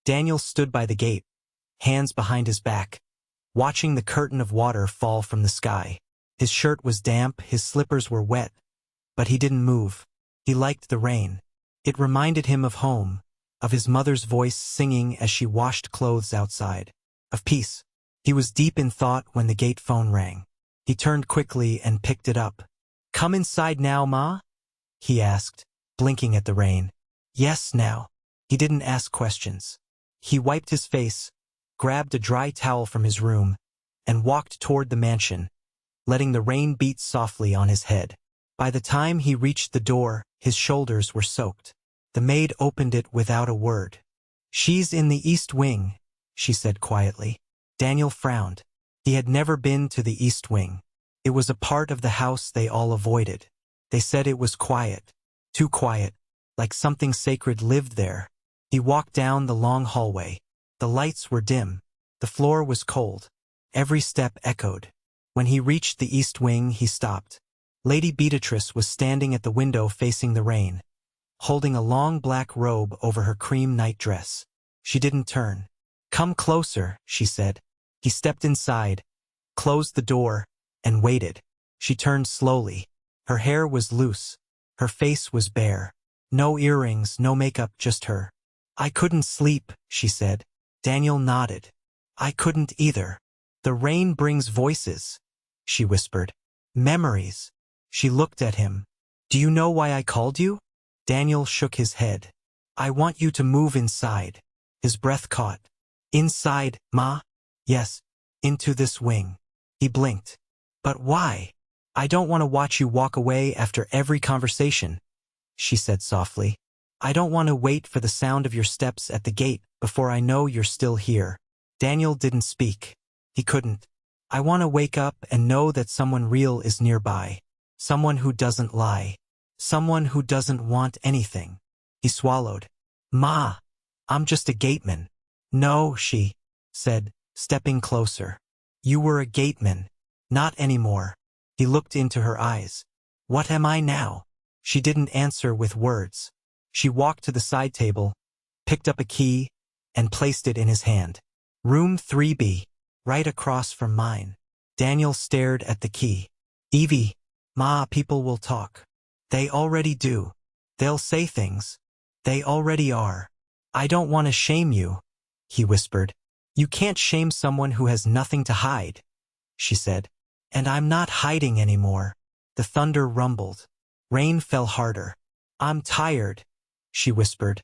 Daniel stood by the gate, hands behind his back, watching the curtain of water fall from the sky. His shirt was damp, his slippers were wet, but he didn't move. He liked the rain. It reminded him of home, of his mother's voice singing as she washed clothes outside, of peace. He was deep in thought when the gate phone rang. He turned quickly and picked it up. "Come inside now, Ma?" he asked, blinking at the rain. "Yes, now." He didn't ask questions. He wiped his face, grabbed a dry towel from his room, and walked toward the mansion, letting the rain beat softly on his head. By the time he reached the door, his shoulders were soaked. The maid opened it without a word. "She's in the East Wing," she said quietly. Daniel frowned. He had never been to the East Wing. It was a part of the house they all avoided. They said it was quiet, too quiet, like something sacred lived there. He walked down the long hallway. The lights were dim. The floor was cold. Every step echoed. When he reached the East Wing, he stopped. Lady Beatrice was standing at the window facing the rain, holding a long black robe over her cream nightdress. She didn't turn. "Come closer," she said. He stepped inside, closed the door, and waited. She turned slowly. Her hair was loose. Her face was bare. No earrings, no makeup, just her. "I couldn't sleep," she said. Daniel nodded. "I couldn't either." "The rain brings voices," she whispered. "Memories." She looked at him. "Do you know why I called you?" Daniel shook his head. "I want you to move inside." His breath caught. "Inside, Ma?" "Yes, into this wing." He blinked. "But why?" "I don't want to watch you walk away after every conversation," she said softly. "I don't want to wait for the sound of your steps at the gate before I know you're still here." Daniel didn't speak. He couldn't. "I want to wake up and know that someone real is nearby. Someone who doesn't lie. Someone who doesn't want anything." He swallowed. "Ma, I'm just a gateman." "No," she said, stepping closer. "You were a gateman. Not anymore." He looked into her eyes. "What am I now?" She didn't answer with words. She walked to the side table, picked up a key, and placed it in his hand. "Room 3B, right across from mine." Daniel stared at the key. "Evie, Ma, people will talk. They already do. They'll say things. They already are." "I don't want to shame you," he whispered. "You can't shame someone who has nothing to hide," she said. "And I'm not hiding anymore." The thunder rumbled. Rain fell harder. "I'm tired," she whispered,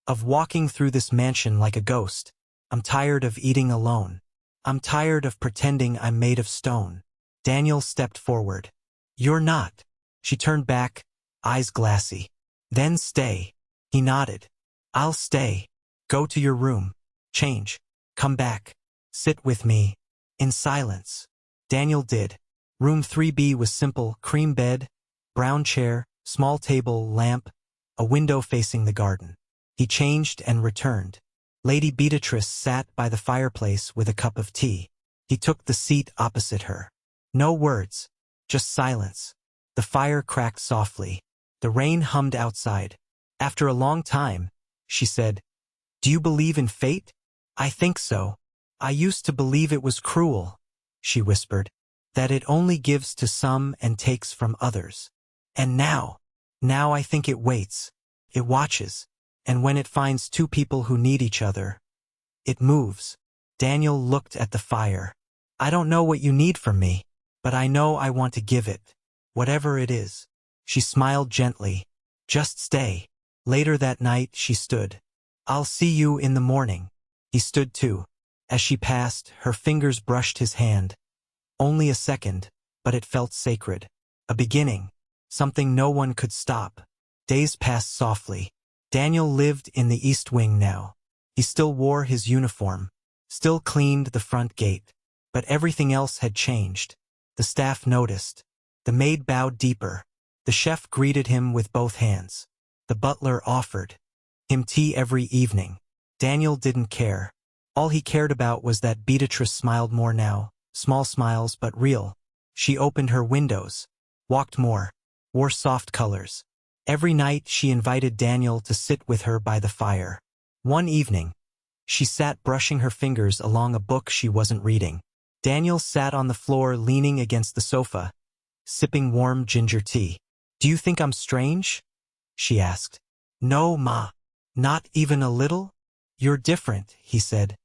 "of walking through this mansion like a ghost. I'm tired of eating alone. I'm tired of pretending I'm made of stone." Daniel stepped forward. "You're not." She turned back, eyes glassy. "Then stay." He nodded. "I'll stay. Go to your room. Change. Come back. Sit with me. In silence." Daniel did. Room 3B was simple: cream bed, brown chair, small table, lamp, a window facing the garden. He changed and returned. Lady Beatrice sat by the fireplace with a cup of tea. He took the seat opposite her. No words, just silence. The fire cracked softly. The rain hummed outside. After a long time, she said, "Do you believe in fate?" "I think so. I used to believe it was cruel," she whispered, "that it only gives to some and takes from others. And now I think it waits. It watches. And when it finds two people who need each other, it moves." Daniel looked at the fire. "I don't know what you need from me, but I know I want to give it, whatever it is." She smiled gently. "Just stay." Later that night, she stood. "I'll see you in the morning." He stood too. As she passed, her fingers brushed his hand. Only a second, but it felt sacred. A beginning. Something no one could stop. Days passed softly. Daniel lived in the East Wing now. He still wore his uniform, still cleaned the front gate. But everything else had changed. The staff noticed. The maid bowed deeper. The chef greeted him with both hands. The butler offered him tea every evening. Daniel didn't care. All he cared about was that Beatrice smiled more now, small smiles but real. She opened her windows, walked more, wore soft colors. Every night she invited Daniel to sit with her by the fire. One evening, She sat brushing her fingers along a book she wasn't reading. Daniel sat on the floor leaning against the sofa, sipping warm ginger tea. "Do you think I'm strange?" she asked. "No, Ma. Not even a little? You're different," he said.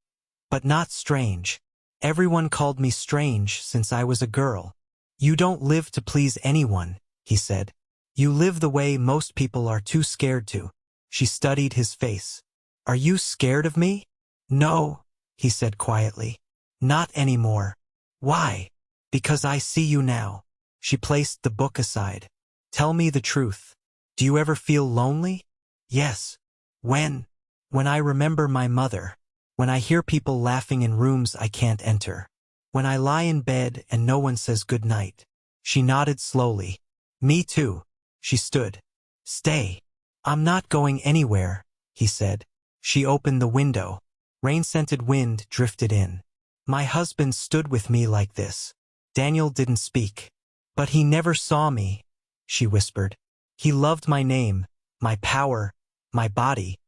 "But not strange. Everyone called me strange since I was a girl." "You don't live to please anyone," he said. "You live the way most people are too scared to." She studied his face. "Are you scared of me?" "No," he said quietly. "Not anymore." "Why?" "Because I see you now." She placed the book aside. "Tell me the truth. Do you ever feel lonely?" "Yes." "When?" "When I remember my mother. When I hear people laughing in rooms I can't enter. When I lie in bed and no one says good night." She nodded slowly. "Me too." She stood. "Stay." "I'm not going anywhere," he said. She opened the window. Rain-scented wind drifted in. "My husband stood with me like this." Daniel didn't speak. "But he never saw me," she whispered. "He loved my name, my power, my body,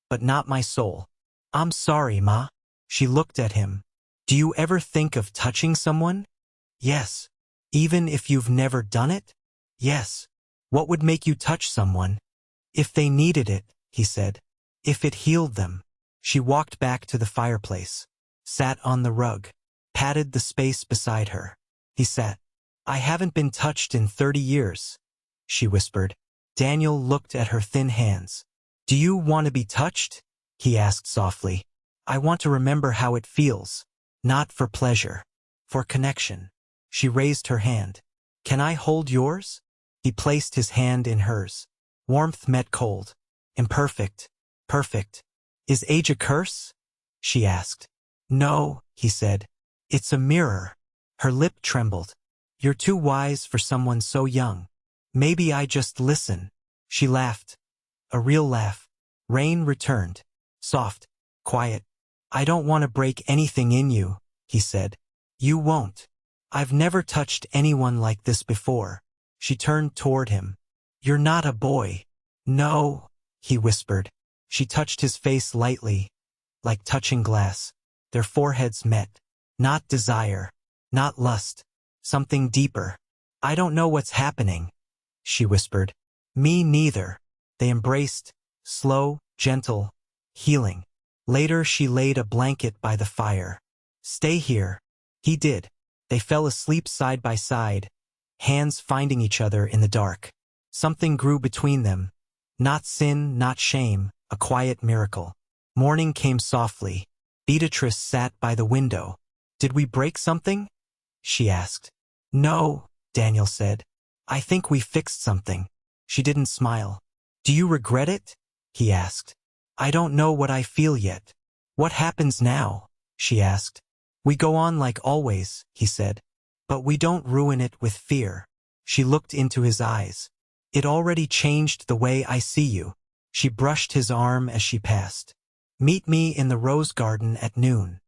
but not my soul." "I'm sorry, Ma." She looked at him. "Do you ever think of touching someone?" "Yes." "Even if you've never done it?" "Yes." "What would make you touch someone?" "If they needed it," he said. "If it healed them." She walked back to the fireplace, sat on the rug, patted the space beside her. He sat. "I haven't been touched in 30 years, she whispered. Daniel looked at her thin hands. "Do you want to be touched?" he asked softly. "I want to remember how it feels. Not for pleasure. For connection." She raised her hand. "Can I hold yours?" He placed his hand in hers. Warmth met cold. "Imperfect. Perfect." "Is age a curse?" she asked. "No," he said. "It's a mirror." Her lip trembled. "You're too wise for someone so young." "Maybe I just listen." She laughed. A real laugh. Rain returned. Soft. Quiet. "I don't want to break anything in you," he said. "You won't. I've never touched anyone like this before." She turned toward him. "You're not a boy." "No," he whispered. She touched his face lightly, like touching glass. Their foreheads met. Not desire. Not lust. Something deeper. "I don't know what's happening," she whispered. "Me neither." They embraced, slow, gentle, healing. Later she laid a blanket by the fire. "Stay here." He did. They fell asleep side by side, hands finding each other in the dark. Something grew between them. Not sin, not shame, a quiet miracle. Morning came softly. Beatrice sat by the window. "Did we break something?" she asked. "No," Daniel said. "I think we fixed something." She didn't smile. "Do you regret it?" he asked. "I don't know what I feel yet." "What happens now?" she asked. "We go on like always," he said. "But we don't ruin it with fear." She looked into his eyes. "It already changed the way I see you." She brushed his arm as she passed. "Meet me in the rose garden at noon."